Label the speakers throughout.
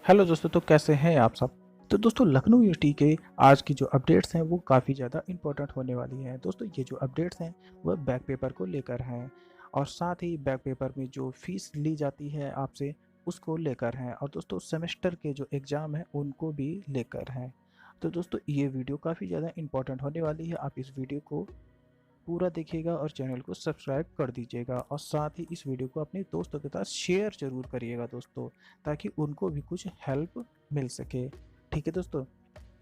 Speaker 1: Hello दोस्तों, तो कैसे हैं आप सब। तो दोस्तों, लखनऊ यूनिवर्सिटी के आज की जो अपडेट्स हैं वो काफ़ी ज़्यादा इंपॉर्टेंट होने वाली हैं। दोस्तों, ये जो अपडेट्स हैं वह बैक पेपर को लेकर हैं और साथ ही बैक पेपर में जो फीस ली जाती है आपसे उसको लेकर हैं, और दोस्तों सेमेस्टर के जो एग्ज़ाम हैं उनको भी लेकर हैं। तो दोस्तों, ये वीडियो काफ़ी ज़्यादा इंपॉर्टेंट होने वाली है। आप इस वीडियो को पूरा देखिएगा और चैनल को सब्सक्राइब कर दीजिएगा, और साथ ही इस वीडियो को अपने दोस्तों के साथ शेयर ज़रूर करिएगा दोस्तों, ताकि उनको भी कुछ हेल्प मिल सके। ठीक है दोस्तों,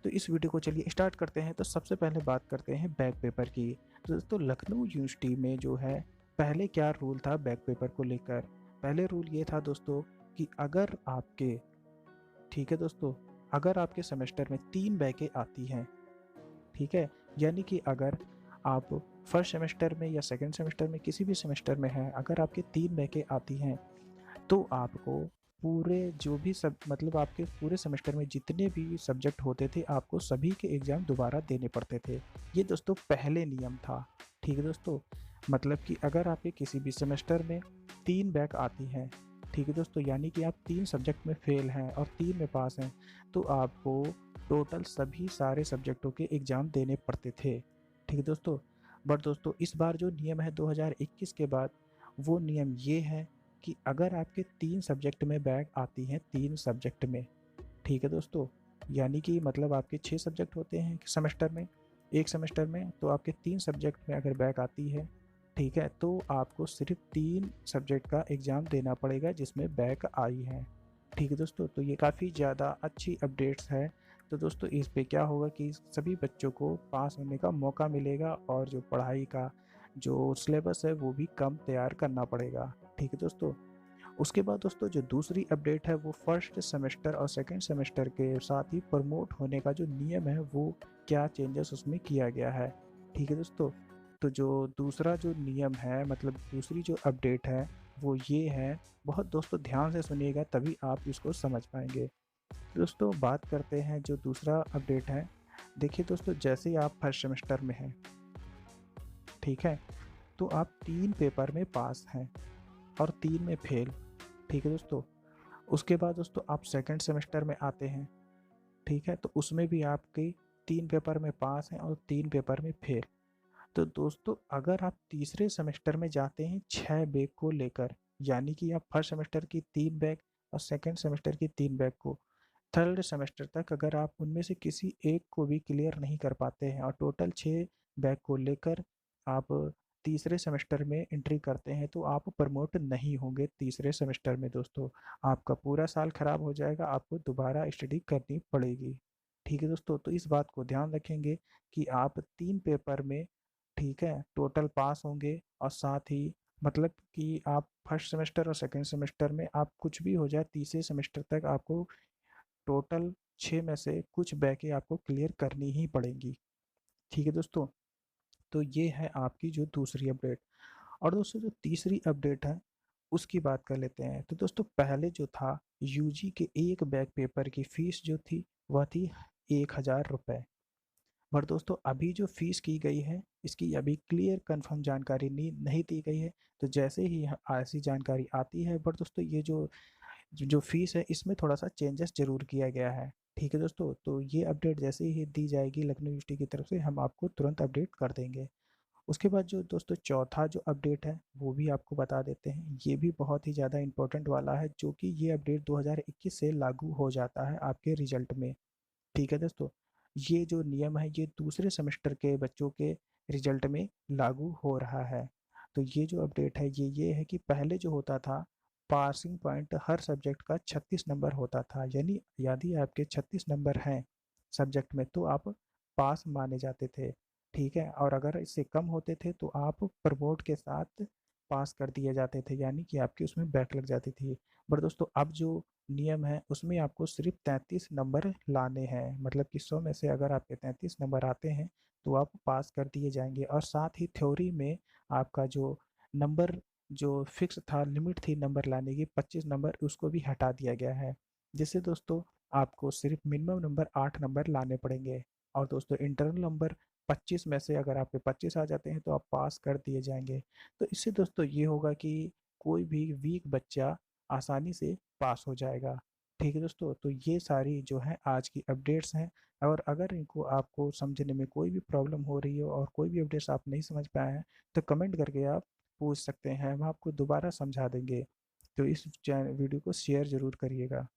Speaker 1: तो इस वीडियो को चलिए स्टार्ट करते हैं। तो सबसे पहले बात करते हैं बैक पेपर की। तो दोस्तों, लखनऊ यूनिवर्सिटी में जो है पहले क्या रूल था बैक पेपर को लेकर। पहले रूल ये था दोस्तों कि अगर आपके, ठीक है दोस्तों, अगर आपके सेमेस्टर में 3 बैकें आती हैं, ठीक है, यानी कि अगर आप फर्स्ट सेमेस्टर में या सेकंड सेमेस्टर में किसी भी सेमेस्टर में हैं, अगर आपके 3 बैकें आती हैं तो आपको पूरे जो भी सब मतलब आपके पूरे सेमेस्टर में जितने भी सब्जेक्ट होते थे आपको सभी के एग्ज़ाम दोबारा देने पड़ते थे। ये दोस्तों पहले नियम था। ठीक है दोस्तों, मतलब कि अगर आपके किसी भी सेमेस्टर में 3 बैक आती हैं, ठीक है दोस्तों, यानी कि आप 3 सब्जेक्ट में फेल हैं और 3 में पास हैं, तो आपको टोटल सभी सारे सब्जेक्टों के एग्ज़ाम देने पड़ते थे। ठीक है दोस्तों, बट दोस्तों इस बार जो नियम है 2021 के बाद, वो नियम ये है कि अगर आपके 3 सब्जेक्ट में बैक आती हैं, 3 सब्जेक्ट में, ठीक है दोस्तों, यानी कि मतलब आपके 6 सब्जेक्ट होते हैं सेमेस्टर में, एक सेमेस्टर में, तो आपके 3 सब्जेक्ट में अगर बैक आती है, ठीक है, तो आपको सिर्फ 3 सब्जेक्ट का एग्ज़ाम देना पड़ेगा जिसमें बैक आई है। ठीक है दोस्तों, तो ये काफ़ी ज़्यादा अच्छी अपडेट्स है। तो दोस्तों, इस पे क्या होगा कि सभी बच्चों को पास होने का मौका मिलेगा और जो पढ़ाई का जो सिलेबस है वो भी कम तैयार करना पड़ेगा। ठीक है दोस्तों, उसके बाद दोस्तों जो दूसरी अपडेट है वो फर्स्ट सेमेस्टर और सेकंड सेमेस्टर के साथ ही प्रमोट होने का जो नियम है वो क्या चेंजेस उसमें किया गया है। ठीक है दोस्तों, तो जो दूसरा जो नियम है, मतलब दूसरी जो अपडेट है वो ये है, बहुत दोस्तों ध्यान से सुनिएगा तभी आप इसको समझ पाएंगे। दोस्तों, बात करते हैं जो दूसरा अपडेट है। देखिए दोस्तों, जैसे ही आप फर्स्ट सेमेस्टर में हैं, ठीक है, तो आप 3 पेपर में पास हैं और 3 में फेल। ठीक है दोस्तों, उसके बाद दोस्तों आप सेकंड सेमेस्टर में आते हैं, ठीक है, तो उसमें भी आपके 3 पेपर में पास हैं और 3 पेपर में फेल। तो दोस्तों अगर आप तीसरे सेमेस्टर में जाते हैं 6 बैक को लेकर, यानी कि आप फर्स्ट सेमेस्टर की 3 बैक और सेकंड सेमेस्टर की 3 बैक को थर्ड सेमेस्टर तक अगर आप उनमें से किसी एक को भी क्लियर नहीं कर पाते हैं और टोटल 6 बैक को लेकर आप तीसरे सेमेस्टर में एंट्री करते हैं, तो आप प्रमोट नहीं होंगे तीसरे सेमेस्टर में दोस्तों। आपका पूरा साल खराब हो जाएगा, आपको दोबारा स्टडी करनी पड़ेगी। ठीक है दोस्तों, तो इस बात को ध्यान रखेंगे कि आप 3 पेपर में, ठीक है, टोटल पास होंगे, और साथ ही मतलब कि आप फर्स्ट सेमेस्टर और सेकंड सेमेस्टर में आप कुछ भी हो जाए तीसरे सेमेस्टर तक आपको टोटल 6 में से कुछ बैकें आपको क्लियर करनी ही पड़ेंगी। ठीक है दोस्तों, तो ये है आपकी जो दूसरी अपडेट। और दोस्तों जो तीसरी अपडेट है उसकी बात कर लेते हैं। तो दोस्तों पहले जो था, यूजी के एक बैक पेपर की फीस जो थी वह थी 1,000 रुपये। बट दोस्तों अभी जो फीस की गई है इसकी अभी क्लियर कंफर्म जानकारी नहीं दी गई है। तो जैसे ही ऐसी जानकारी आती है, बट दोस्तों ये जो जो फीस है इसमें थोड़ा सा चेंजेस जरूर किया गया है। ठीक है दोस्तों, तो ये अपडेट जैसे ही दी जाएगी लखनऊ यूनिवर्सिटी की तरफ से, हम आपको तुरंत अपडेट कर देंगे। उसके बाद जो दोस्तों चौथा जो अपडेट है वो भी आपको बता देते हैं। ये भी बहुत ही ज़्यादा इंपॉर्टेंट वाला है, जो कि ये अपडेट 2021 से लागू हो जाता है आपके रिजल्ट में। ठीक है दोस्तों, ये जो नियम है ये दूसरे सेमेस्टर के बच्चों के रिजल्ट में लागू हो रहा है। तो ये जो अपडेट है ये है कि पहले जो होता था, पासिंग पॉइंट हर सब्जेक्ट का 36 नंबर होता था, यानी यदि आपके 36 नंबर हैं सब्जेक्ट में तो आप पास माने जाते थे। ठीक है, और अगर इससे कम होते थे तो आप प्रमोट के साथ पास कर दिए जाते थे, यानी कि आपकी उसमें बैक लग जाती थी। पर दोस्तों अब जो नियम है उसमें आपको सिर्फ 33 नंबर लाने हैं, मतलब कि 100 में से अगर आपके 33 नंबर आते हैं तो आप पास कर दिए जाएंगे। और साथ ही थ्योरी में आपका जो नंबर जो फिक्स था, लिमिट थी नंबर लाने की 25 नंबर, उसको भी हटा दिया गया है, जिससे दोस्तों आपको सिर्फ मिनिमम नंबर 8 नंबर लाने पड़ेंगे। और दोस्तों इंटरनल नंबर 25 में से अगर आपके 25 आ जाते हैं तो आप पास कर दिए जाएंगे। तो इससे दोस्तों ये होगा कि कोई भी वीक बच्चा आसानी से पास हो जाएगा। ठीक है दोस्तों, तो ये सारी जो है आज की अपडेट्स हैं। और अगर इनको आपको समझने में कोई भी प्रॉब्लम हो रही हो और कोई भी अपडेट्स आप नहीं समझ पाए हैं, तो कमेंट करके आप पूछ सकते हैं, हम आपको दोबारा समझा देंगे। तो इस वीडियो को शेयर ज़रूर करिएगा।